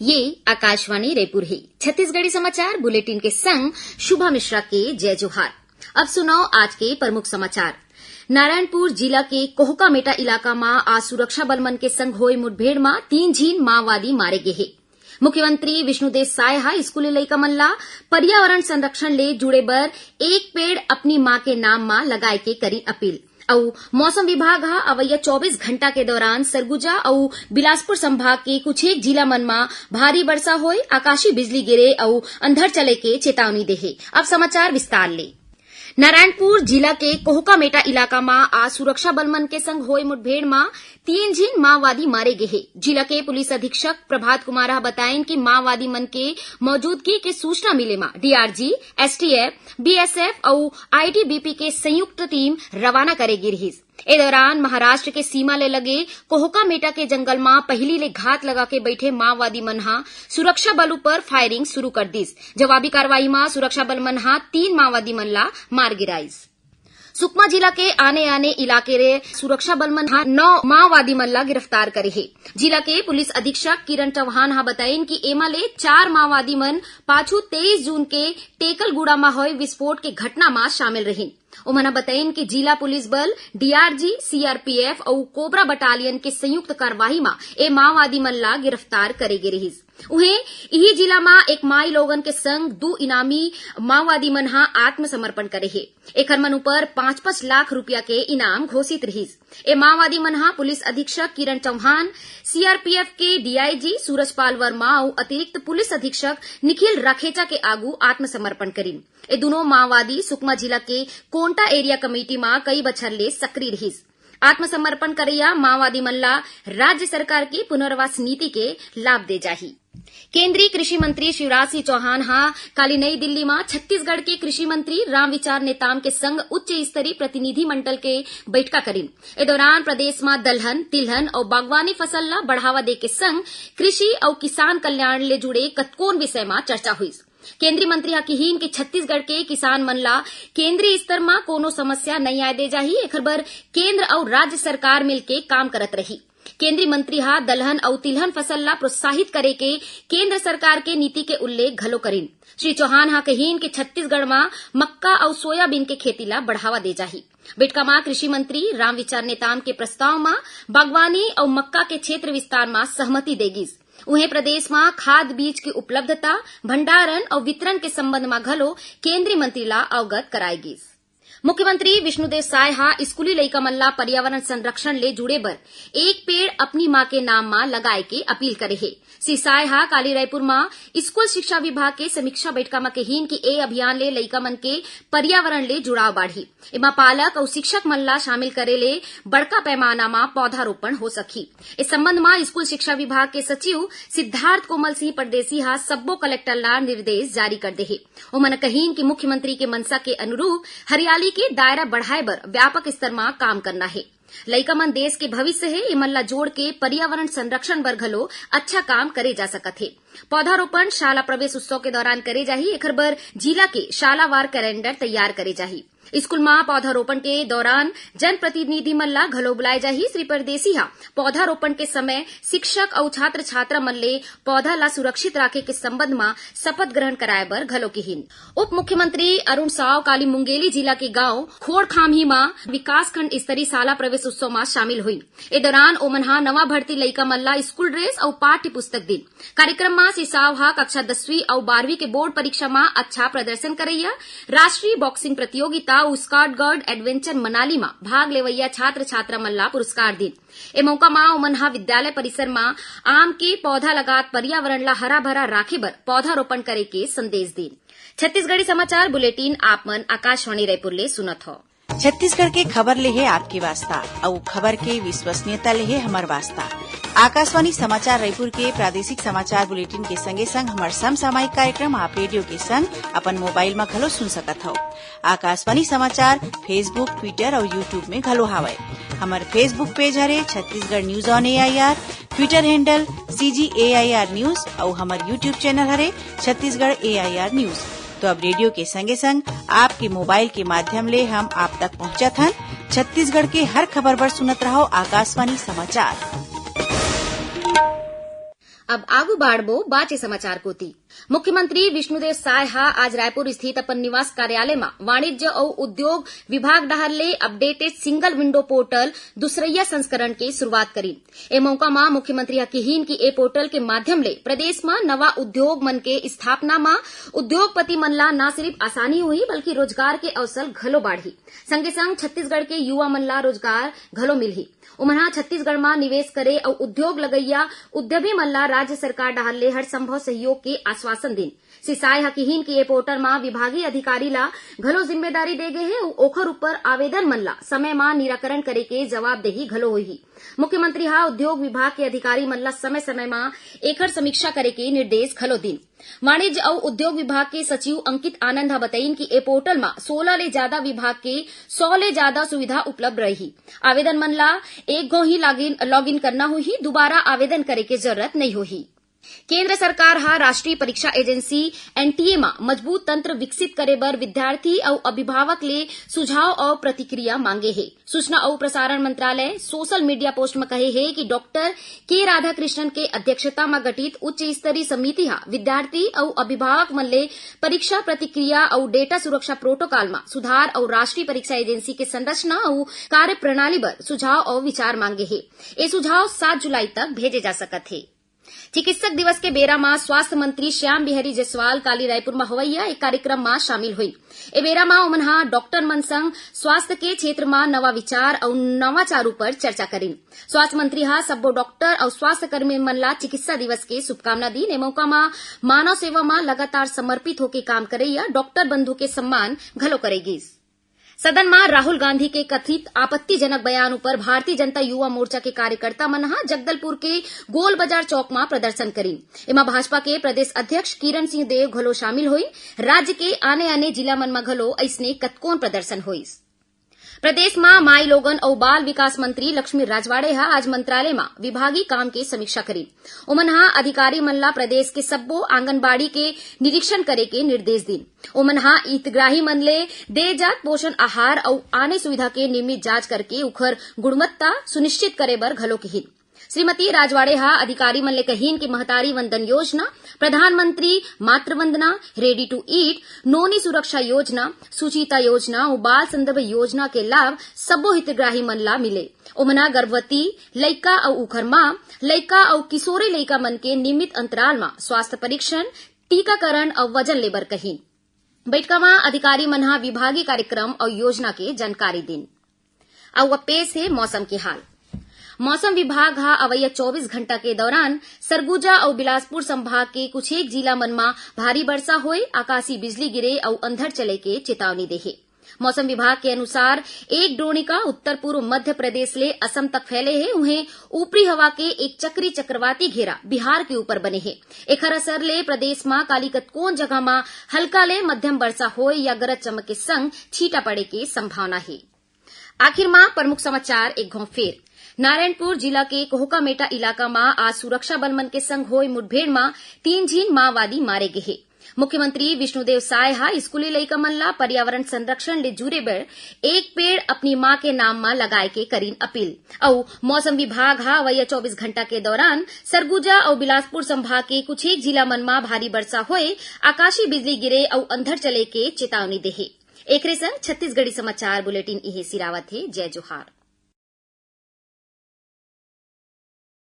ये आकाशवाणी रायपुर है। छत्तीसगढ़ी समाचार बुलेटिन के संग शुभा मिश्रा के जय जोहार। अब सुनाओ आज के प्रमुख समाचार। नारायणपुर जिला के कोहकामेटा इलाका में आज सुरक्षा बल मन के संग होए मुठभेड़ में 3 झीन माओवादी मारे गए हैं। मुख्यमंत्री विष्णुदेव साय हा स्कूली लइका मन ला पर्यावरण संरक्षण ले जुड़े बर एक पेड़ अपनी मां के नाम में लगाए के करी अपील। और मौसम विभाग हा अवैया 24 घंटा के दौरान सरगुजा और बिलासपुर संभाग के कुछ एक जिला मन में भारी वर्षा होए, आकाशीय बिजली गिरे और अंधड़ चले के चेतावनी दे है। अब समाचार विस्तार ले। नारायणपुर जिला के कोहकामेटा इलाका में आज सुरक्षा बल मन के संग होए मुठभेड़ में 3 झीन माओवादी मारे गए हैं। जिला के पुलिस अधीक्षक प्रभात कुमार बताएं कि माओवादी मन के मौजूदगी के सूचना मिले में डीआरजी, एसटीएफ, बीएसएफ और आईटीबीपी के संयुक्त टीम रवाना करेगी रही। ए दौरान महाराष्ट्र के सीमा ले लगे कोहकामेटा के जंगल में पहली ले घात लगा के बैठे माओवादी मन हा सुरक्षा बल पर फायरिंग शुरू कर दीस। जवाबी कार्रवाई में सुरक्षा बल मन हा 3 माओवादी मन ला मार गिराईस। सुकमा जिला के आने इलाके रे सुरक्षा बल मन हा 9 माओवादी मन ला गिरफ्तार करे है। जिला के पुलिस अधीक्षक किरण चौहान हा बताइन कि एमा ले 4 माओवादी मन पाछू 23 जून के टेकलगुड़ा में होए विस्फोट के घटना में शामिल रहिन। उमना बताइन कि जिला पुलिस बल, डीआरजी, सीआरपीएफ और कोबरा बटालियन के संयुक्त कार्यवाही में ए माओवादी मन ला गिरफ्तार करे गे रहिस। उहे यही जिला में एक माई लोगन के संग 2 इनामी माओवादी मन हा आत्मसमर्पण करे है। एकर मन ऊपर 5-5 लाख रुपया के इनाम घोषित रहिस। ए माओवादी मन हा पुलिस अधीक्षक किरण चौहान, सीआरपीएफ के डीआईजी सूरजपाल वर्मा और अतिरिक्त पुलिस अधीक्षक निखिल राखेचा के आगू आत्मसमर्पण करिन। ए दोनों माओवादी सुकमा जिला के कोंटा एरिया कमेटी में कई बछर ले सक्रिय रहिस। आत्मसमर्पण करैया माओवादी मन ला राज्य सरकार की पुनर्वास नीति के लाभ दे जाही। केंद्रीय कृषि मंत्री शिवराज सिंह चौहान हा काली नई दिल्ली में छत्तीसगढ़ के कृषि मंत्री रामविचार नेताम के संग उच्च स्तरीय प्रतिनिधि मंडल के बैठका करीन। ए दौरान प्रदेश में दलहन, तिलहन और बागवानी फसल ला बढ़ावा दे के संग कृषि और किसान कल्याण ले जुड़े कतकोन विषय में चर्चा हुई। केंद्रीय मंत्री हा कहीन कि छत्तीसगढ़ के किसान मन ला केंद्रीय स्तर में कोनो समस्या नहीं आए दे जाही। एकर बर केंद्र और राज्य सरकार मिलके काम करत रही। केंद्रीय मंत्री हा दलहन और तिलहन फसल ला प्रोत्साहित करे के केंद्र सरकार के नीति के उल्लेख घलो करीन। श्री चौहान हा कहीन कि छत्तीसगढ़ में मक्का और सोयाबीन के खेती ला बढ़ावा दे जाही। बैठका में कृषि मंत्री रामविचार नेताम के प्रस्ताव में बागवानी और मक्का के क्षेत्र विस्तार में सहमति देगिस। उन्हें प्रदेश में खाद बीज की उपलब्धता, भंडारण और वितरण के संबंध में घलो केंद्रीय मंत्री ला अवगत कराएगी। मुख्यमंत्री विष्णुदेव साय हा स्कूली लइका मन ला पर्यावरण संरक्षण ले जुड़े बर एक पेड़ अपनी मां के नाम में लगाए के अपील करे है। श्री साय हा काली रायपुर में स्कूल शिक्षा विभाग के समीक्षा बैठका में कहीन कि ए अभियान ले लइका मन के पर्यावरण ले जुड़ाव बढ़ी। एमा पालक और शिक्षक मन ला शामिल करे ले बड़का पैमाना में पौधारोपण हो सकी। इस संबंध में स्कूल शिक्षा विभाग के सचिव सिद्धार्थ कोमल सिंह परदेसी हा सब्बो कलेक्टर ला निर्देश जारी कर दे है। उमन कहीन कि मुख्यमंत्री के मनसा के अनुरूप हरियाली के दायरा बढ़ाए बर व्यापक स्तर में काम करना है। लइका मन देश के भविष्य है। इमन ला जोड़ के पर्यावरण संरक्षण बर घलो अच्छा काम करे जा सकत है। पौधारोपण शाला प्रवेश उत्सव के दौरान करे जाही। एकर बर जिला के शालावार कैलेंडर तैयार करे जाही। स्कूल में पौधारोपण के दौरान जनप्रतिनिधि मन ला घलो बुलाए जाही। श्री परदेसी हा पौधारोपण के समय शिक्षक और छात्र छात्रा मन ले पौधा ला सुरक्षित राखे के संबंध में शपथ ग्रहण कराए बर घलो कहीन। उप मुख्यमंत्री अरुण साव काली मुंगेली जिला के गांव खोड़खामही में विकासखंड स्तरीय शाला प्रवेश उत्सव में शामिल हुई। ए दौरान ओमन हा नवा भर्ती लइका मन ला स्कूल ड्रेस और पाठ्य पुस्तक दिन। कार्यक्रम में श्री साव हा कक्षा 10वीं और 12वीं के बोर्ड परीक्षा में अच्छा प्रदर्शन करैया राष्ट्रीय बॉक्सिंग प्रतियोगिता स्काउट गार्ड एडवेंचर मनाली में भाग लेवैया छात्र छात्रा मन ला पुरस्कार दिन। ए मौका में ओमन हा विद्यालय परिसर में आम के पौधा लगात पर्यावरण ला हरा भरा राखे बर पौधारोपण करे के संदेश दिन। छत्तीसगढ़ी समाचार बुलेटिन आप मन आकाशवाणी रायपुर ले सुनत हो। छत्तीसगढ़ के खबर ले है आपके वास्ता और खबर के विश्वसनीयता ले है हमार वास्ता। आकाशवाणी समाचार रायपुर के प्रादेशिक समाचार बुलेटिन के संगे संग हमार समसामयिक कार्यक्रम आप रेडियो के संग अपन मोबाइल में घलो सुन सकत हो। आकाशवाणी समाचार फेसबुक, ट्विटर और यूट्यूब में घलो हावय। हमार फेसबुक पेज हरे Chhattisgarh news on AIR, Twitter handle CGAIR news और हमार यूट्यूब चैनल हरे छत्तीसगढ़ AIR न्यूज। तो अब रेडियो के संगे संग आपके मोबाइल के माध्यम ले हम आप तक पहुंचत हन। छत्तीसगढ़ के हर खबर पर सुनत रहो आकाशवाणी समाचार। अब आगू बाढ़बो बाचे समाचार कोती। मुख्यमंत्री विष्णुदेव साय हा आज रायपुर स्थित अपन निवास कार्यालय में वाणिज्य और उद्योग विभाग डहर ले अपडेटेड सिंगल विंडो पोर्टल दूसरैया संस्करण के शुरुआत करी। ए मौका में मुख्यमंत्री हा कहीन की ए पोर्टल के माध्यम ले प्रदेश में नवा उद्योग मन के स्थापना में उद्योगपति मन ला न सिर्फ आसानी हुई बल्कि रोजगार के अवसर घलो बाढ़ी। संगे संग छत्तीसगढ़ के युवा मन ला रोजगार घलो मिलही। उमहा छत्तीसगढ़ में निवेश करे और उद्योग लगैया उद्यमी मन ला राज्य सरकार डहर ले हर संभव सहयोग के आश्वासन दिन। श्री साय हकीहीन की ए पोर्टल में विभागीय अधिकारी ला घलो जिम्मेदारी दे गए है। ओखर ऊपर आवेदन मन ला समय में निराकरण करे के जवाबदेही घलो होही। मुख्यमंत्री हा उद्योग विभाग के अधिकारी मन ला समय समय में एकर समीक्षा करे के निर्देश घलो दिन। वाणिज्य और उद्योग विभाग के सचिव अंकित आनंद हा बताइन कि ए पोर्टल में 16 ले ज्यादा विभाग के 100 ले ज्यादा सुविधा उपलब्ध रही। आवेदन मन ला एक गो ही लॉगिन करना होही, दोबारा आवेदन करे के जरूरत नहीं होही। केंद्र सरकार हा राष्ट्रीय परीक्षा एजेंसी एनटीए में मजबूत तंत्र विकसित करे बर विद्यार्थी और अभिभावक ले सुझाव और प्रतिक्रिया मांगे है। सूचना और प्रसारण मंत्रालय सोशल मीडिया पोस्ट में कहे है कि डॉक्टर के राधाकृष्णन के अध्यक्षता में गठित उच्च स्तरीय समिति हा विद्यार्थी और अभिभावक मन ले परीक्षा प्रतिक्रिया और डेटा सुरक्षा प्रोटोकॉल में सुधार और राष्ट्रीय परीक्षा एजेंसी के संरचना और कार्य प्रणाली पर सुझाव और विचार मांगे है। ये सुझाव 7 जुलाई तक भेजे जा सकत है। चिकित्सक दिवस के बेरा में स्वास्थ्य मंत्री श्याम बिहारी जायसवाल काली रायपुर में होवैया एक कार्यक्रम में शामिल हुई। ए बेरा में उमनहा डॉक्टर मन संग स्वास्थ्य के क्षेत्र में नवा विचार और नवाचार पर चर्चा करीन। स्वास्थ्य मंत्री हा सब्बो डॉक्टर और स्वास्थ्य कर्मी मन ला चिकित्सा दिवस के शुभकामना दी। ए मौका में मानव सेवा में लगातार समर्पित होके काम करैया डॉक्टर बंधु के सम्मान घलो करेगी। सदन में राहुल गांधी के कथित आपत्तिजनक बयान पर भारतीय जनता युवा मोर्चा के कार्यकर्ता मन हा जगदलपुर के गोल बाजार चौक में प्रदर्शन करी। एमा भाजपा के प्रदेश अध्यक्ष किरण सिंह देव घलो शामिल हुई। राज्य के आने आने जिला मन में घलो ऐसने कतकोन प्रदर्शन हुई। प्रदेश में माई लोगन और बाल विकास मंत्री लक्ष्मी राजवाड़े हा आज मंत्रालय में विभागीय काम के समीक्षा करी। उमनहा अधिकारी मन ला प्रदेश के सब्बो आंगनबाड़ी के निरीक्षण करे के निर्देश दी। उमनहा हितग्राही मन ले दे जात पोषण आहार और आने सुविधा के नियमित जांच करके उखर गुणवत्ता सुनिश्चित करे बर घलो कहीन। श्रीमती राजवाड़े हा अधिकारी मन ले कहीन की महतारी वंदन योजना, प्रधानमंत्री मातृ वंदना, रेडी टू ईट, नोनी सुरक्षा योजना, सुचिता योजना और बाल संदर्भ योजना के लाभ सब्बो हितग्राही मन ला मिले। उमना गर्भवती लइका और उखर मां, लइका और किशोरी लइका मन के नियमित अंतराल में स्वास्थ्य परीक्षण, टीकाकरण और वजन लेबर कहीन। बैठका में अधिकारी मन हा विभागीय कार्यक्रम और योजना के जानकारी दिन। अब पेश है मौसम के हाल। मौसम विभाग हा अवैया 24 घंटा के दौरान सरगुजा और बिलासपुर संभाग के कुछ एक जिला मन में भारी वर्षा होए, आकाशीय बिजली गिरे और अंधड़ चले के चेतावनी देहे। मौसम विभाग के अनुसार एक द्रोणिका उत्तर पूर्व मध्य प्रदेश ले असम तक फैले है। उन्हें ऊपरी हवा के एक चक्री चक्रवाती घेरा बिहार के ऊपर बने है। एकर असर ले प्रदेश में काली कतकोन जगह में हल्का ले मध्यम वर्षा होए या गरज चमक के संग छींटा पड़े के संभावना है। आखिर में प्रमुख समाचार एक घों फेर। नारायणपुर जिला के कोहका-मेटा इलाका में आज सुरक्षा बल मन के संग होई मुठभेड़ में 3 झीन माओवादी मारे गए हैं। मुख्यमंत्री विष्णुदेव साय हा स्कूली लइका मन ला पर्यावरण संरक्षण ले जुड़े बर एक पेड़ अपनी मां के नाम में लगाए के करीन अपील। और मौसम विभाग हा अवैया 24 घंटा के दौरान सरगुजा और बिलासपुर संभाग के कुछ एक जिला मन में भारी वर्षा होए, आकाशीय बिजली गिरे और अंधड़ चले के चेतावनी देहे। एकरे संग छत्तीसगढ़ी समाचार बुलेटिन इहे सिरावत है। जय जोहार।